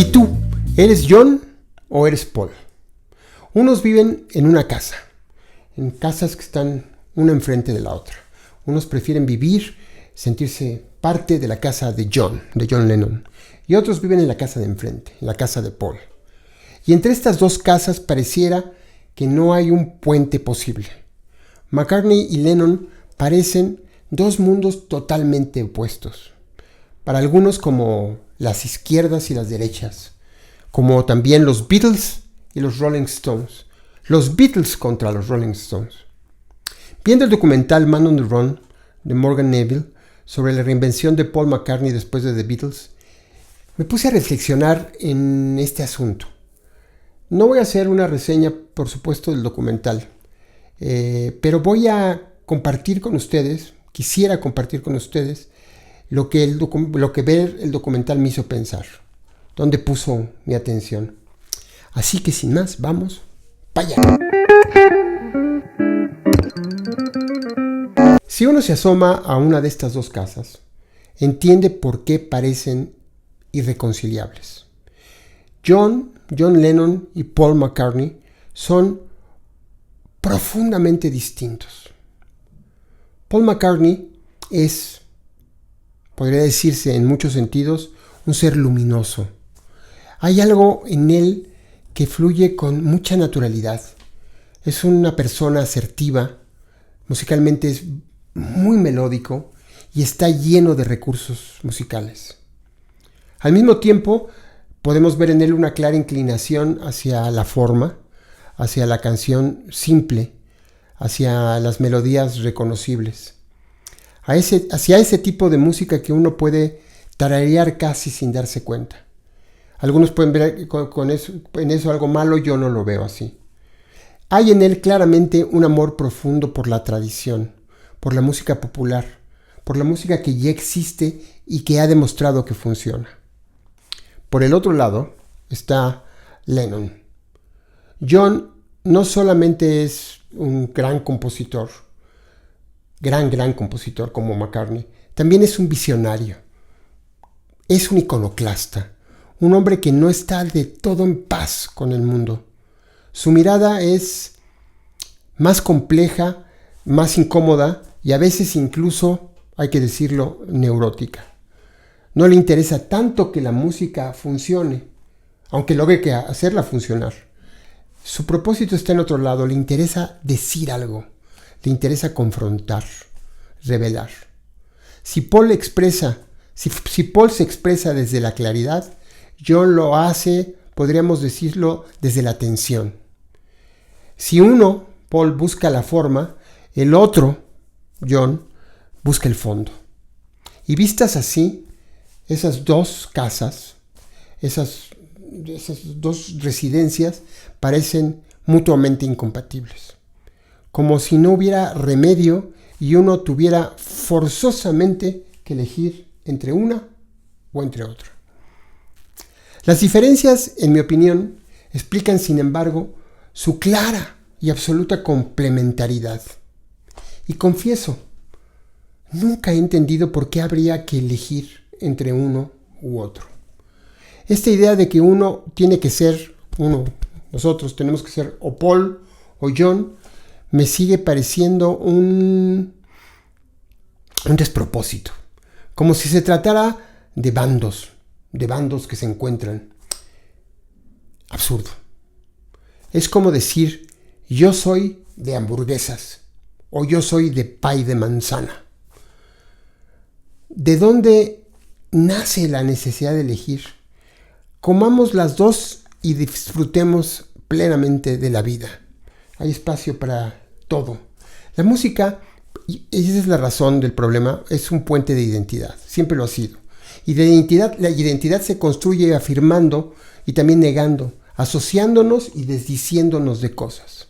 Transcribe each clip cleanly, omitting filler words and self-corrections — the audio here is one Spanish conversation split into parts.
¿Y tú, eres John o eres Paul? Unos viven en una casa, en casas que están una enfrente de la otra. Unos prefieren vivir, sentirse parte de la casa de John Lennon. Y otros viven en la casa de enfrente, en la casa de Paul. Y entre estas dos casas pareciera que no hay un puente posible. McCartney y Lennon parecen dos mundos totalmente opuestos. Para algunos como las izquierdas y las derechas, como también los Beatles y los Rolling Stones. Los Beatles contra los Rolling Stones. Viendo el documental Man on the Run de Morgan Neville sobre la reinvención de Paul McCartney después de The Beatles, me puse a reflexionar en este asunto. No voy a hacer una reseña, por supuesto, del documental, pero voy a compartir con ustedes, quisiera compartir con ustedes, lo que ver el documental me hizo pensar, dónde puso mi atención. Así que sin más, vamos para allá. Si uno se asoma a una de estas dos casas, entiende por qué parecen irreconciliables. John Lennon y Paul McCartney son profundamente distintos. Paul McCartney es, podría decirse en muchos sentidos, un ser luminoso. Hay algo en él que fluye con mucha naturalidad. Es una persona asertiva, musicalmente es muy melódico y está lleno de recursos musicales. Al mismo tiempo, podemos ver en él una clara inclinación hacia la forma, hacia la canción simple, hacia las melodías reconocibles. Hacia ese tipo de música que uno puede tararear casi sin darse cuenta. Algunos pueden ver en eso algo malo, yo no lo veo así. Hay en él claramente un amor profundo por la tradición, por la música popular, por la música que ya existe y que ha demostrado que funciona. Por el otro lado está Lennon. John no solamente es un gran compositor como McCartney, también es un visionario. Es un iconoclasta, un hombre que no está de todo en paz con el mundo. Su mirada es más compleja, más incómoda y a veces incluso, hay que decirlo, neurótica. No le interesa tanto que la música funcione, aunque logre que hacerla funcionar. Su propósito está en otro lado, le interesa decir algo, le interesa confrontar, revelar. Si Paul se expresa desde la claridad, John lo hace, podríamos decirlo, desde la tensión. Si uno, Paul, busca la forma, el otro, John, busca el fondo. Y vistas así, esas dos casas, esas dos residencias parecen mutuamente incompatibles. Como si no hubiera remedio y uno tuviera forzosamente que elegir entre una o entre otra. Las diferencias, en mi opinión, explican, sin embargo, su clara y absoluta complementariedad. Y confieso, nunca he entendido por qué habría que elegir entre uno u otro. Esta idea de que nosotros tenemos que ser o Paul o John, me sigue pareciendo un despropósito. Como si se tratara de bandos que se encuentran. Absurdo. Es como decir, yo soy de hamburguesas o yo soy de pay de manzana. ¿De dónde nace la necesidad de elegir? Comamos las dos y disfrutemos plenamente de la vida. Hay espacio para todo. La música, y esa es la razón del problema, es un puente de identidad. Siempre lo ha sido. Y la identidad se construye afirmando y también negando, asociándonos y desdiciéndonos de cosas.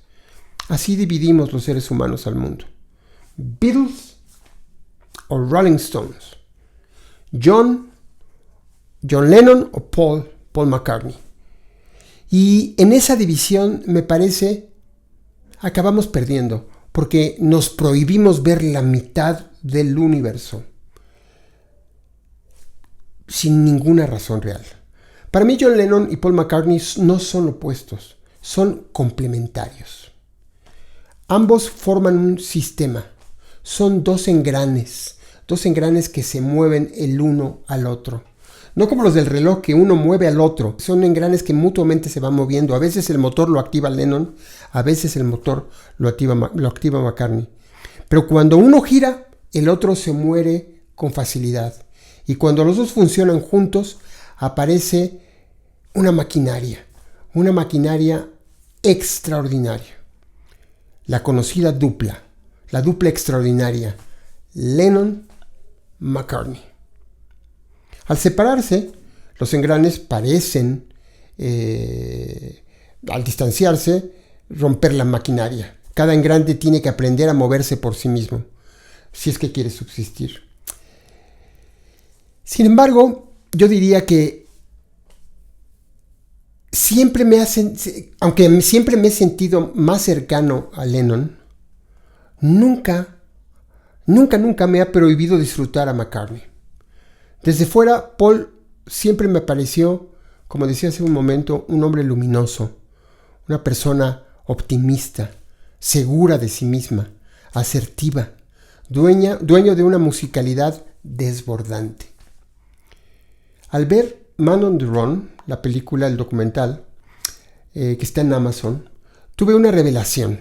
Así dividimos los seres humanos al mundo. Beatles o Rolling Stones. John Lennon o Paul McCartney. Y en esa división, me parece, acabamos perdiendo, porque nos prohibimos ver la mitad del universo sin ninguna razón real. Para mí John Lennon y Paul McCartney no son opuestos, son complementarios. Ambos forman un sistema, son dos engranes que se mueven el uno al otro. No como los del reloj, que uno mueve al otro, son engranes que mutuamente se van moviendo. A veces el motor lo activa Lennon, a veces el motor lo activa McCartney. Pero cuando uno gira, el otro se muere con facilidad. Y cuando los dos funcionan juntos, aparece una maquinaria extraordinaria. La conocida dupla, la dupla extraordinaria, Lennon-McCartney. Al separarse, los engranes parecen, al distanciarse, romper la maquinaria. Cada engrane tiene que aprender a moverse por sí mismo, si es que quiere subsistir. Sin embargo, yo diría que aunque siempre me he sentido más cercano a Lennon, nunca me ha prohibido disfrutar a McCartney. Desde fuera, Paul siempre me pareció, como decía hace un momento, un hombre luminoso, una persona optimista, segura de sí misma, asertiva, dueño de una musicalidad desbordante. Al ver Man on the Run, la película, el documental, que está en Amazon, tuve una revelación.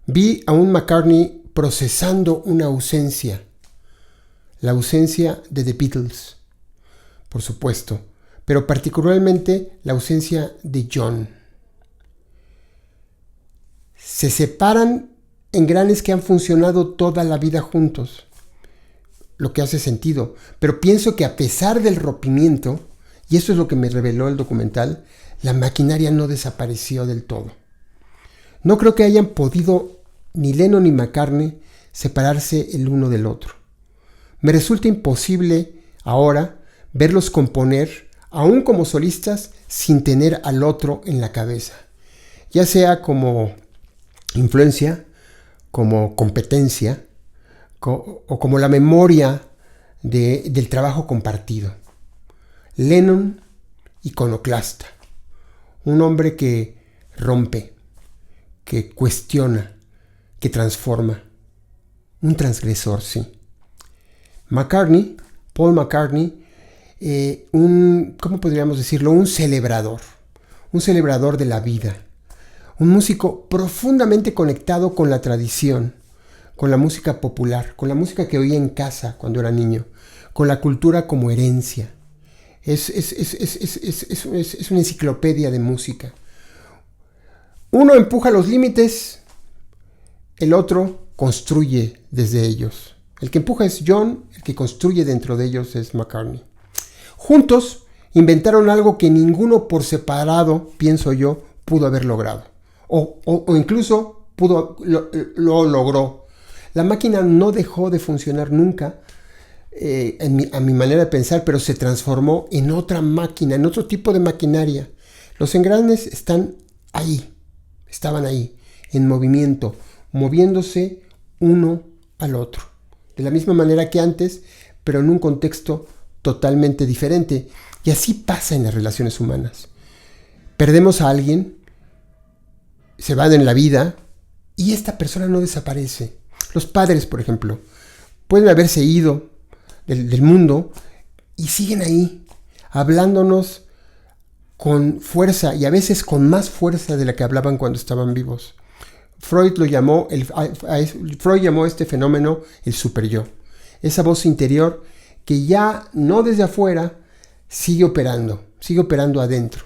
Vi a un McCartney procesando una ausencia. La ausencia de The Beatles, por supuesto, pero particularmente la ausencia de John. Se separan engranes que han funcionado toda la vida juntos, lo que hace sentido, pero pienso que a pesar del rompimiento, y eso es lo que me reveló el documental, la maquinaria no desapareció del todo. No creo que hayan podido ni Lennon ni McCartney separarse el uno del otro. Me resulta imposible ahora verlos componer, aún como solistas, sin tener al otro en la cabeza, ya sea como influencia, como competencia, o como la memoria del trabajo compartido. Lennon, iconoclasta, un hombre que rompe, que cuestiona, que transforma, un transgresor, sí. Paul McCartney, ¿cómo podríamos decirlo? Un celebrador de la vida, un músico profundamente conectado con la tradición, con la música popular, con la música que oía en casa cuando era niño, con la cultura como herencia. Es una enciclopedia de música. Uno empuja los límites, el otro construye desde ellos. El que empuja es John, el que construye dentro de ellos es McCartney. Juntos inventaron algo que ninguno por separado, pienso yo, pudo haber logrado. O incluso lo logró. La máquina no dejó de funcionar nunca, a mi manera de pensar, pero se transformó en otra máquina, en otro tipo de maquinaria. Los engranes estaban ahí, en movimiento, moviéndose uno al otro. De la misma manera que antes, pero en un contexto totalmente diferente. Y así pasa en las relaciones humanas. Perdemos a alguien, se va en la vida, y esta persona no desaparece. Los padres, por ejemplo, pueden haberse ido del mundo y siguen ahí, hablándonos con fuerza y a veces con más fuerza de la que hablaban cuando estaban vivos. Freud llamó este fenómeno el superyo, esa voz interior que ya no desde afuera sigue operando adentro.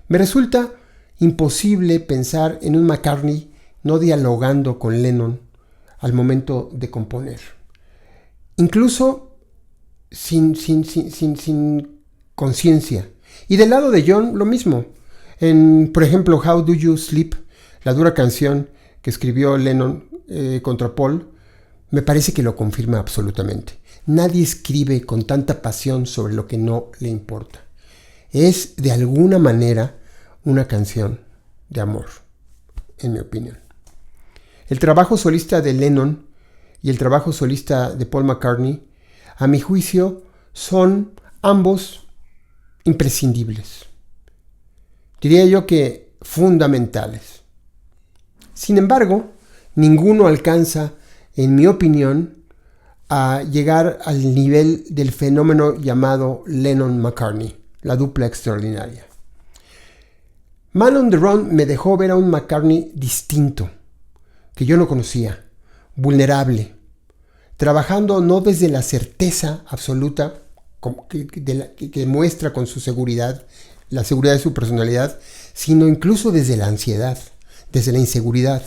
Me resulta imposible pensar en un McCartney no dialogando con Lennon al momento de componer, incluso sin conciencia. Y del lado de John, lo mismo. Por ejemplo, How Do You Sleep, la dura canción que escribió Lennon contra Paul, me parece que lo confirma absolutamente. Nadie escribe con tanta pasión sobre lo que no le importa. Es, de alguna manera, una canción de amor, en mi opinión. El trabajo solista de Lennon y el trabajo solista de Paul McCartney, a mi juicio, son ambos imprescindibles. Diría yo que fundamentales. Sin embargo, ninguno alcanza, en mi opinión, a llegar al nivel del fenómeno llamado Lennon-McCartney, la dupla extraordinaria. Man on the Run me dejó ver a un McCartney distinto, que yo no conocía, vulnerable, trabajando no desde la certeza absoluta que muestra con su seguridad, la seguridad de su personalidad, sino incluso desde la ansiedad, desde la inseguridad,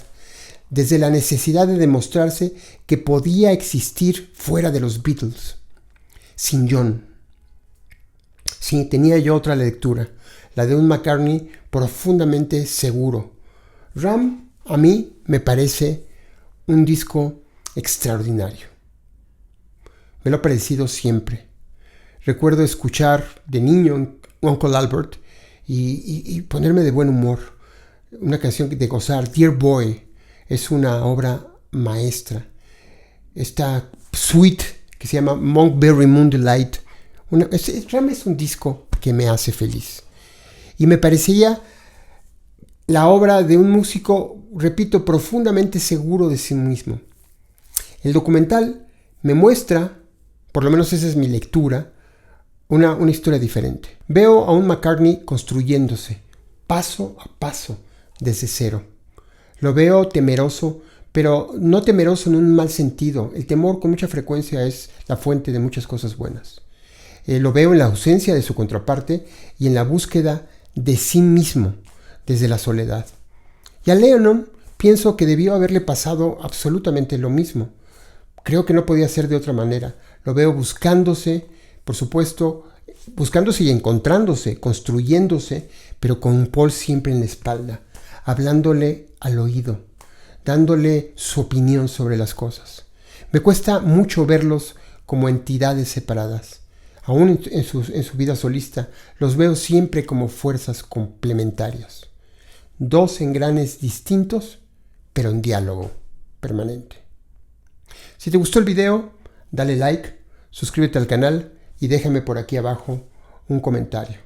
desde la necesidad de demostrarse que podía existir fuera de los Beatles, sin John. Sí, tenía yo otra lectura, la de un McCartney profundamente seguro. Ram, a mí, me parece un disco extraordinario. Me lo ha parecido siempre. Recuerdo escuchar de niño Uncle Albert y ponerme de buen humor. Una canción de gozar, Dear Boy, es una obra maestra. Esta suite que se llama Monkberry Moonlight, realmente es un disco que me hace feliz. Y me parecía la obra de un músico, repito, profundamente seguro de sí mismo. El documental me muestra, por lo menos esa es mi lectura, una historia diferente. Veo a un McCartney construyéndose, paso a paso, desde cero. Lo veo temeroso, pero no temeroso en un mal sentido. El temor con mucha frecuencia es la fuente de muchas cosas buenas. Lo veo en la ausencia de su contraparte y en la búsqueda de sí mismo desde la soledad. Y a Lennon pienso que debió haberle pasado absolutamente lo mismo. Creo que no podía ser de otra manera. Lo veo buscándose, por supuesto, buscándose y encontrándose, construyéndose, pero con Paul siempre en la espalda, hablándole al oído, dándole su opinión sobre las cosas. Me cuesta mucho verlos como entidades separadas. Aún en su vida solista, los veo siempre como fuerzas complementarias. Dos engranes distintos, pero en diálogo permanente. Si te gustó el video, dale like, suscríbete al canal y déjame por aquí abajo un comentario.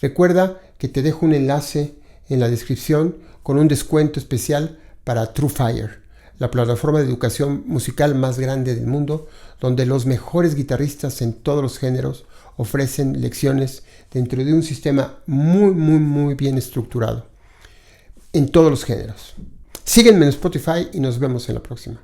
Recuerda que te dejo un enlace en la descripción con un descuento especial para TrueFire, la plataforma de educación musical más grande del mundo, donde los mejores guitarristas en todos los géneros ofrecen lecciones dentro de un sistema muy bien estructurado en todos los géneros. Sígueme en Spotify y nos vemos en la próxima.